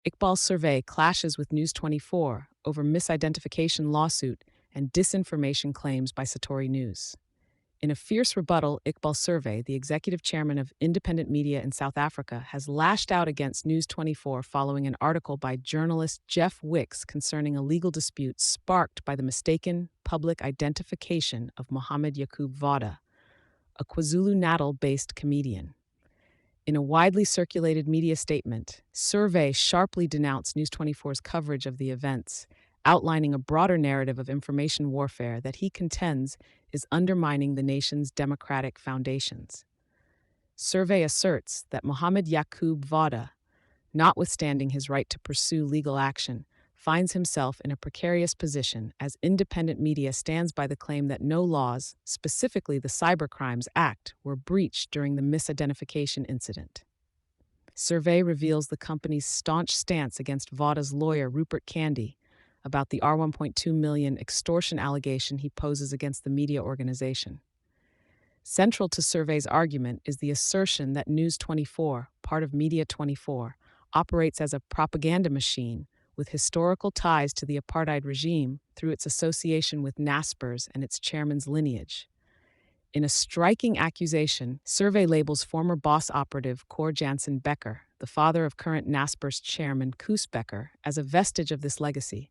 Iqbal Survé clashes with News24 over misidentification lawsuit and disinformation claims by Satori News. In a fierce rebuttal, Iqbal Survé, the executive chairman of independent media in South Africa, has lashed out against News24 following an article by journalist Jeff Wicks concerning a legal dispute sparked by the mistaken public identification of Mohammed Yacoob Vawda, a KwaZulu-Natal-based comedian. In a widely circulated media statement, Survé sharply denounced News24's coverage of the events, outlining a broader narrative of information warfare that he contends is undermining the nation's democratic foundations. Survé asserts that Mohammed Yacoob Vawda, notwithstanding his right to pursue legal action, finds himself in a precarious position as independent media stands by the claim that no laws, specifically the Cybercrimes Act, were breached during the misidentification incident. Survé reveals the company's staunch stance against Vawda's lawyer Rupert Candy about the R1.2 million extortion allegation he poses against the media organization. Central to Survé's argument is the assertion that News24, part of Media24, operates as a propaganda machine with historical ties to the apartheid regime through its association with Naspers and its chairman's lineage. In a striking accusation, Survé labels former boss operative Cor Jansen Becker, the father of current Naspers chairman Koos Becker, as a vestige of this legacy,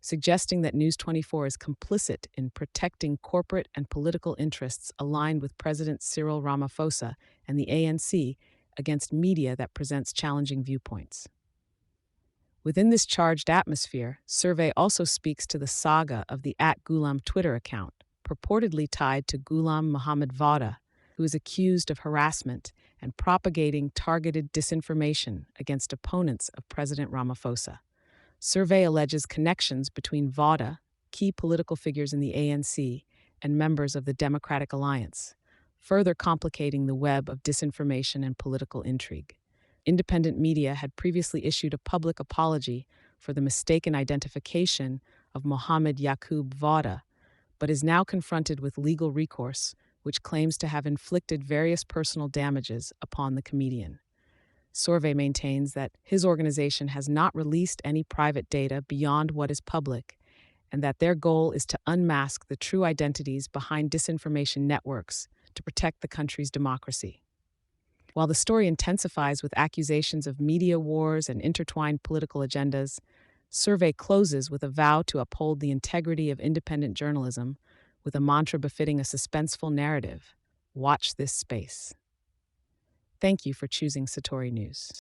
suggesting that News24 is complicit in protecting corporate and political interests aligned with President Cyril Ramaphosa and the ANC against media that presents challenging viewpoints. Within this charged atmosphere, Survé also speaks to the saga of the @Ghulam Twitter account, purportedly tied to Ghulam Mohammed Vawda, who is accused of harassment and propagating targeted disinformation against opponents of President Ramaphosa. Survé alleges connections between Vawda, key political figures in the ANC, and members of the Democratic Alliance, further complicating the web of disinformation and political intrigue. Independent media had previously issued a public apology for the mistaken identification of Mohammed Yacoob Vawda, but is now confronted with legal recourse, which claims to have inflicted various personal damages upon the comedian. Survé maintains that his organization has not released any private data beyond what is public, and that their goal is to unmask the true identities behind disinformation networks to protect the country's democracy. While the story intensifies with accusations of media wars and intertwined political agendas, Survé closes with a vow to uphold the integrity of independent journalism with a mantra befitting a suspenseful narrative: watch this space. Thank you for choosing Satori News.